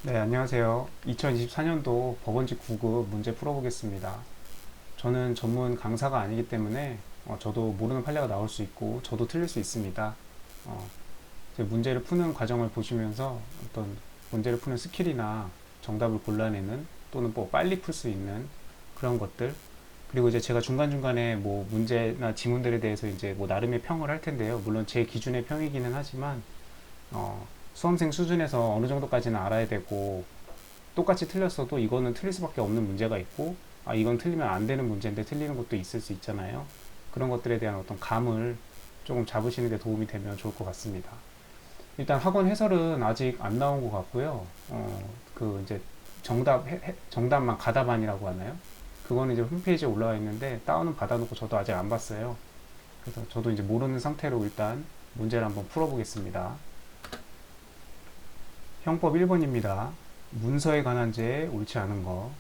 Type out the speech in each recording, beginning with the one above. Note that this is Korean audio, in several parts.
네, 안녕하세요. 2024년도 법원직 9급 문제 풀어보겠습니다. 저는 전문 강사가 아니기 때문에 저도 모르는 판례가 나올 수 있고 저도 틀릴 수 있습니다. 어, 이제 문제를 푸는 과정을 보시면서 어떤 문제를 푸는 스킬이나 정답을 골라내는 또는 뭐 빨리 풀 수 있는 그런 것들, 그리고 이제 제가 중간중간에 뭐 문제나 지문들에 대해서 이제 뭐 나름의 평을 할 텐데요. 물론 제 기준의 평이기는 하지만 수험생 수준에서 어느 정도까지는 알아야 되고, 똑같이 틀렸어도 이거는 틀릴 수밖에 없는 문제가 있고, 이건 틀리면 안 되는 문제인데 틀리는 것도 있을 수 있잖아요. 그런 것들에 대한 어떤 감을 조금 잡으시는 데 도움이 되면 좋을 것 같습니다. 일단 학원 해설은 아직 안 나온 것 같고요. 그 이제 정답만 가다반이라고 하나요? 그거는 이제 홈페이지에 올라와 있는데 다운은 받아놓고 저도 아직 안 봤어요. 그래서 저도 이제 모르는 상태로 일단 문제를 한번 풀어보겠습니다. 형법 1번입니다. 문서에 관한 죄 옳지 않은 거.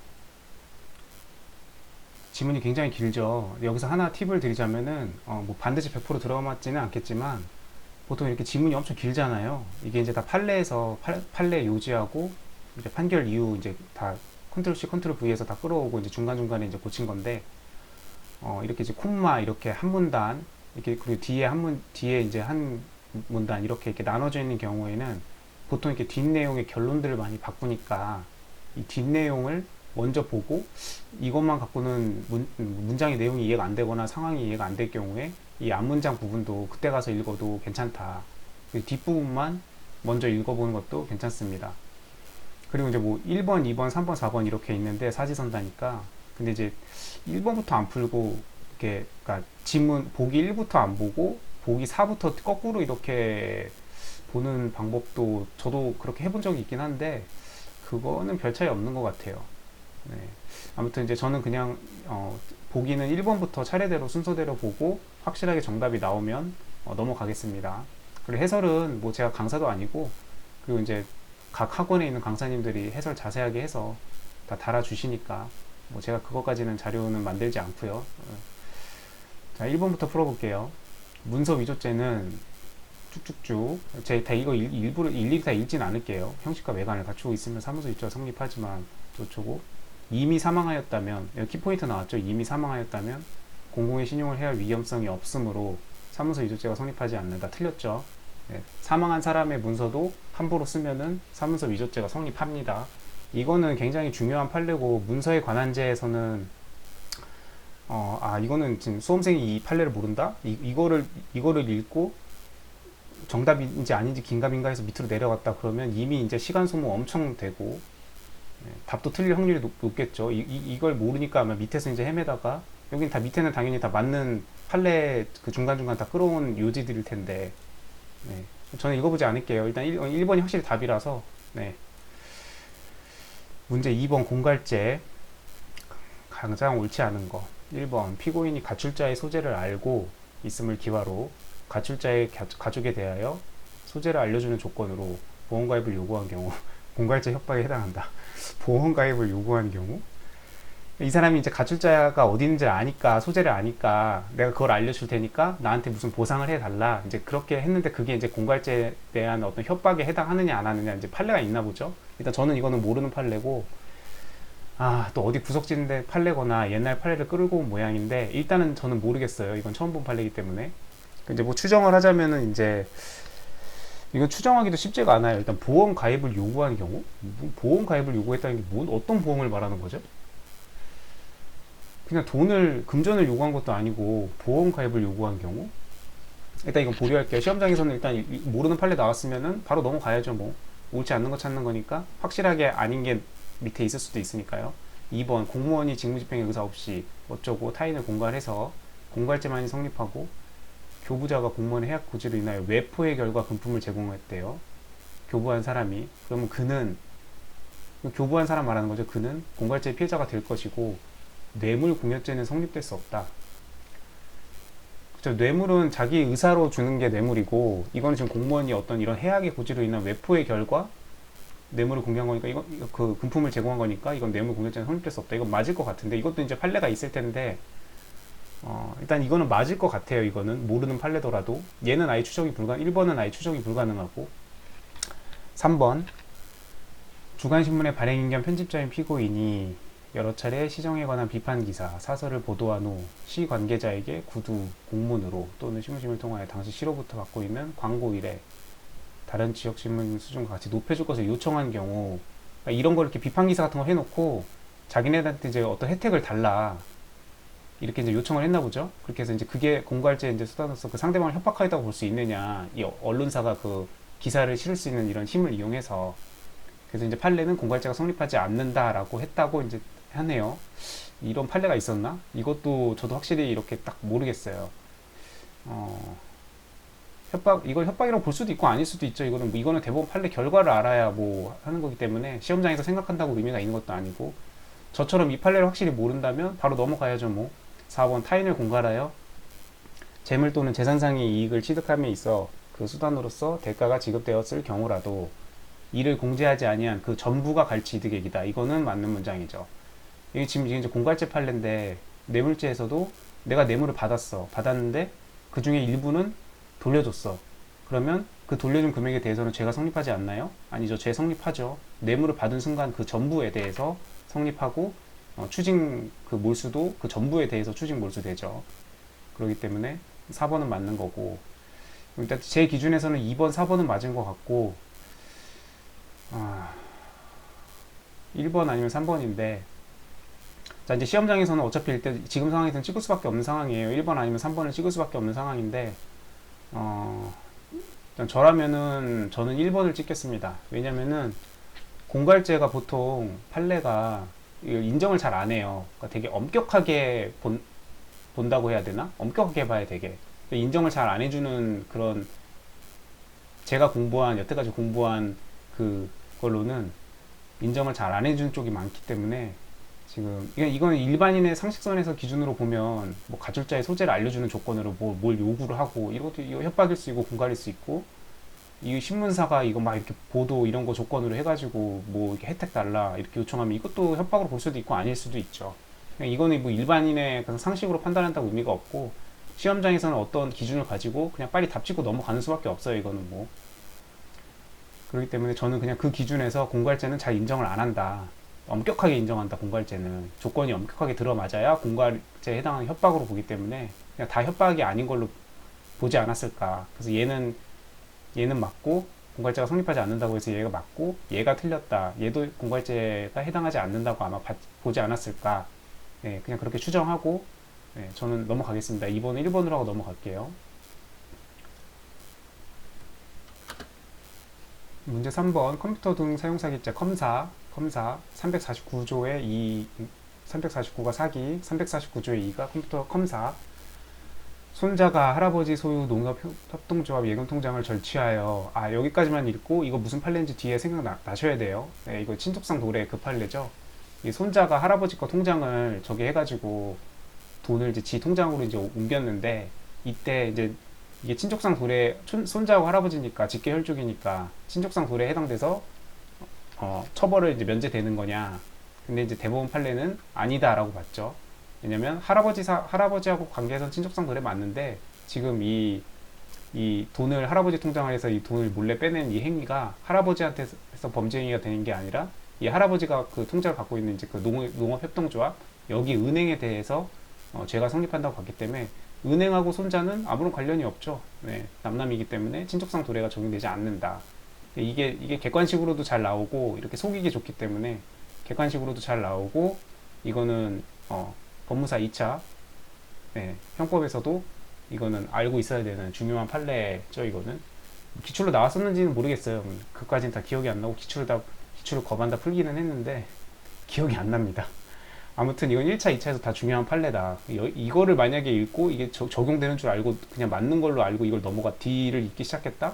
지문이 굉장히 길죠. 여기서 하나 팁을 드리자면은 뭐 반드시 100% 들어맞지는 않겠지만 보통 이렇게 지문이 엄청 길잖아요. 이게 이제 다 판례에서 판례 요지하고 이제 판결 이후 이제 다 컨트롤 C 컨트롤 V에서 다 끌어오고 이제 중간중간에 이제 고친 건데, 이렇게 이제 콤마 이렇게 한 문단 이렇게, 그리고 뒤에 뒤에 이제 한 문단 이렇게 나눠져 있는 경우에는 보통 이렇게 뒷내용의 결론들을 많이 바꾸니까 이 뒷내용을 먼저 보고 이것만 갖고는 문장의 내용이 이해가 안 되거나 상황이 이해가 안 될 경우에 이 앞문장 부분도 그때 가서 읽어도 괜찮다. 뒷부분만 먼저 읽어보는 것도 괜찮습니다. 그리고 이제 뭐 1번, 2번, 3번, 4번 이렇게 있는데 사지선다니까, 근데 이제 1번부터 안 풀고 이렇게, 그러니까 지문 보기 1부터 안 보고 보기 4부터 거꾸로 이렇게 보는 방법도 저도 그렇게 해본 적이 있긴 한데 그거는 별 차이 없는 것 같아요. 네. 아무튼 이제 저는 그냥 보기는 1번부터 차례대로 순서대로 보고 확실하게 정답이 나오면 넘어가겠습니다. 그리고 해설은 뭐 제가 강사도 아니고, 그리고 이제 각 학원에 있는 강사님들이 해설 자세하게 해서 다 달아주시니까 뭐 제가 그것까지는 자료는 만들지 않고요. 자, 1번부터 풀어볼게요. 문서 위조죄는 쭉쭉쭉 제가 이거 일부러 일일이 다 읽진 않을게요. 형식과 외관을 갖추고 있으면 사무소 입주가 성립하지만 좋고, 이미 사망하였다면, 여기 키포인트 나왔죠. 이미 사망하였다면 공공의 신용을 해할 위험성이 없으므로 사무소 위조죄가 성립하지 않는다. 틀렸죠. 네, 사망한 사람의 문서도 함부로 쓰면은 사무소 위조죄가 성립합니다. 이거는 굉장히 중요한 판례고, 문서에 관한 죄에서는 이거는 지금 수험생이 이 판례를 모른다? 이거를 읽고 정답인지 아닌지 긴가민가 해서 밑으로 내려갔다 그러면 이미 이제 시간 소모 엄청 되고, 답도 틀릴 확률이 높겠죠. 이걸 모르니까 아마 밑에서 이제 헤매다가, 여긴 다 밑에는 당연히 다 맞는 판례 그 중간중간 다 끌어온 요지들일 텐데, 네. 저는 읽어보지 않을게요. 일단 1번이 확실히 답이라서. 네. 문제 2번 공갈죄 가장 옳지 않은 거. 1번 피고인이 가출자의 소재를 알고 있음을 기화로 가출자의 가족에 대하여 소재를 알려주는 조건으로 보험가입을 요구한 경우 공갈죄 협박에 해당한다. 보험가입을 요구한 경우, 이 사람이 이제 가출자가 어디 있는지 아니까, 소재를 아니까 내가 그걸 알려줄 테니까 나한테 무슨 보상을 해달라, 이제 그렇게 했는데 그게 이제 공갈죄에 대한 어떤 협박에 해당하느냐 안 하느냐, 이제 판례가 있나 보죠. 일단 저는 이거는 모르는 판례고, 또 어디 구석진데 판례거나 옛날 판례를 끌고 온 모양인데 일단은 저는 모르겠어요. 이건 처음 본 판례이기 때문에. 이제 뭐 추정을 하자면은 이제 이건 추정하기도 쉽지가 않아요. 일단 보험 가입을 요구한 경우, 보험 가입을 요구했다는 게 어떤 보험을 말하는 거죠? 그냥 금전을 요구한 것도 아니고 보험 가입을 요구한 경우? 일단 이건 보류할게요. 시험장에서는 일단 모르는 판례 나왔으면은 바로 넘어가야죠. 뭐 옳지 않는 거 찾는 거니까, 확실하게 아닌 게 밑에 있을 수도 있으니까요. 2번 공무원이 직무집행에 의사 없이 어쩌고 타인을 공갈해서 공갈죄만이 성립하고, 교부자가 공무원의 해악 고지로 인하여 외포의 결과 금품을 제공했대요. 교부한 사람이. 그러면 그는, 교부한 사람 말하는 거죠. 그는 공갈죄 피해자가 될 것이고 뇌물공여죄는 성립될 수 없다. 그렇죠. 뇌물은 자기 의사로 주는 게 뇌물이고, 이건 지금 공무원이 어떤 이런 해악의 고지로 인한 외포의 결과 뇌물을 공개한 거니까, 이건 그 금품을 제공한 거니까 이건 뇌물공여죄는 성립될 수 없다. 이건 맞을 것 같은데, 이것도 이제 판례가 있을 텐데, 일단 이거는 맞을 것 같아요. 이거는 모르는 판례더라도 얘는 아예 추정이 1번은 아예 추정이 불가능하고, 3번 주간신문의 발행인 겸 편집자인 피고인이 여러 차례 시정에 관한 비판 기사, 사설을 보도한 후 시 관계자에게 구두, 공문으로 또는 신문심을 통하여 당시 시로부터 받고 있는 광고 일에 다른 지역 신문 수준과 같이 높여줄 것을 요청한 경우, 그러니까 이런 걸 이렇게 비판 기사 같은 거 해놓고 자기네한테 이제 어떤 혜택을 달라 이렇게 이제 요청을 했나 보죠. 그렇게 해서 이제 그게 공갈죄 이제 수단으로서 그 상대방을 협박하였다고 볼 수 있느냐, 이 언론사가 그 기사를 실을 수 있는 이런 힘을 이용해서. 그래서 이제 판례는 공갈죄가 성립하지 않는다라고 했다고 이제 하네요. 이런 판례가 있었나? 이것도 저도 확실히 이렇게 딱 모르겠어요. 협박, 이걸 협박이라고 볼 수도 있고 아닐 수도 있죠. 이거는 대법원 판례 결과를 알아야 뭐 하는 거기 때문에 시험장에서 생각한다고 의미가 있는 것도 아니고, 저처럼 이 판례를 확실히 모른다면 바로 넘어가야죠. 뭐 4번 타인을 공갈하여 재물 또는 재산상의 이익을 취득함에 있어 그 수단으로서 대가가 지급되었을 경우라도 이를 공제하지 아니한 그 전부가 갈취이득액이다. 이거는 맞는 문장이죠. 이게 지금 이제 공갈죄 판례인데, 뇌물죄에서도 내가 뇌물을 받았는데 그 중에 일부는 돌려줬어. 그러면 그 돌려준 금액에 대해서는 죄가 성립하지 않나요? 아니죠. 죄 성립하죠. 뇌물을 받은 순간 그 전부에 대해서 성립하고, 추징 그 몰수도 그 전부에 대해서 추징 몰수되죠. 그렇기 때문에 4번은 맞는 거고, 일단 제 기준에서는 2번, 4번은 맞은 것 같고, 1번 아니면 3번인데, 자, 이제 시험장에서는 어차피 일단 지금 상황에서는 찍을 수밖에 없는 상황이에요. 1번 아니면 3번을 찍을 수밖에 없는 상황인데, 일단 저는 1번을 찍겠습니다. 왜냐면은 공갈죄가 보통 판례가 이걸 인정을 잘 안 해요. 그러니까 되게 엄격하게 본다고 해야 되나? 엄격하게 봐야 되게. 인정을 잘 안 해주는 그런, 제가 여태까지 공부한 그걸로는 인정을 잘 안 해주는 쪽이 많기 때문에, 지금 이거는 일반인의 상식선에서 기준으로 보면 뭐 가출자의 소재를 알려주는 조건으로 뭘 요구를 하고, 이거 협박일 수 있고 공갈일 수 있고, 이 신문사가 이거 막 이렇게 보도 이런 거 조건으로 해가지고 뭐 이렇게 혜택 달라 이렇게 요청하면 이것도 협박으로 볼 수도 있고 아닐 수도 있죠. 이거는 뭐 일반인의 상식으로 판단한다고 의미가 없고, 시험장에서는 어떤 기준을 가지고 그냥 빨리 답짓고 넘어가는 수밖에 없어요. 이거는 뭐. 그렇기 때문에 저는 그냥 그 기준에서 공갈죄는 잘 인정을 안 한다. 엄격하게 인정한다. 공갈죄는 조건이 엄격하게 들어맞아야 공갈죄에 해당하는 협박으로 보기 때문에 그냥 다 협박이 아닌 걸로 보지 않았을까. 그래서 얘는 맞고 공갈죄가 성립하지 않는다고 해서 얘가 맞고, 얘가 틀렸다, 얘도 공갈죄가 해당하지 않는다고 아마 보지 않았을까. 네, 그냥 그렇게 추정하고, 네, 저는 넘어가겠습니다. 2번은 1번으로 하고 넘어갈게요. 문제 3번 컴퓨터 등 사용사기죄 컴사 349조의 349가 사기, 349조의 2가 컴퓨터 컴사. 손자가 할아버지 소유 농업협동조합 예금통장을 절취하여, 여기까지만 읽고 이거 무슨 판례인지 뒤에 생각나셔야 돼요. 네, 이거 친족상 도래 그 판례죠. 이 손자가 할아버지 거 통장을 저기 해가지고 돈을 이제 지 통장으로 이제 옮겼는데, 이때 이제 이게 친족상 도래, 손자하고 할아버지니까 직계혈족이니까 친족상 도래에 해당돼서 처벌을 이제 면제되는 거냐. 근데 이제 대법원 판례는 아니다라고 봤죠. 왜냐면 할아버지하고 관계에선 친족상 도래 맞는데, 지금 이 돈을 할아버지 통장을 해서 이 돈을 몰래 빼낸 이 행위가 할아버지한테서 범죄 행위가 되는 게 아니라, 이 할아버지가 그 통장을 갖고 있는 이제 그 농업협동조합, 여기 은행에 대해서 죄가 성립한다고 봤기 때문에 은행하고 손자는 아무런 관련이 없죠. 네, 남남이기 때문에 친족상 도래가 적용되지 않는다. 이게 객관식으로도 잘 나오고, 이렇게 속이기 좋기 때문에 객관식으로도 잘 나오고, 이거는 법무사 2차 형법에서도 이거는 알고 있어야 되는 중요한 판례죠. 이거는 기출로 나왔었는지는 모르겠어요. 그까지는 다 기억이 안 나고 기출을 거반다 풀기는 했는데 기억이 안 납니다. 아무튼 이건 1차, 2차에서 다 중요한 판례다. 이거를 만약에 읽고 이게 적용되는 줄 알고 그냥 맞는 걸로 알고 이걸 D를 읽기 시작했다?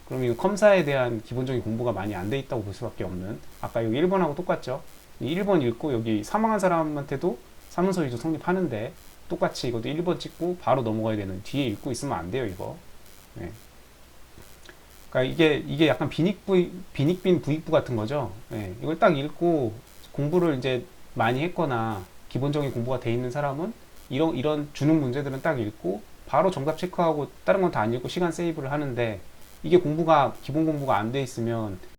그럼 이거 컴사에 대한 기본적인 공부가 많이 안 돼 있다고 볼 수밖에 없는. 아까 여기 1번하고 똑같죠? 1번 읽고 여기 사망한 사람한테도 사문서위조 성립하는데 똑같이 이것도 1번 찍고 바로 넘어가야 되는, 뒤에 읽고 있으면 안 돼요, 이거. 네. 그러니까 이게 약간 빈익빈 부익부 같은 거죠. 네. 이걸 딱 읽고 공부를 이제 많이 했거나 기본적인 공부가 돼 있는 사람은 이런 주는 문제들은 딱 읽고 바로 정답 체크하고 다른 건 다 안 읽고 시간 세이브를 하는데, 이게 기본 공부가 안 돼 있으면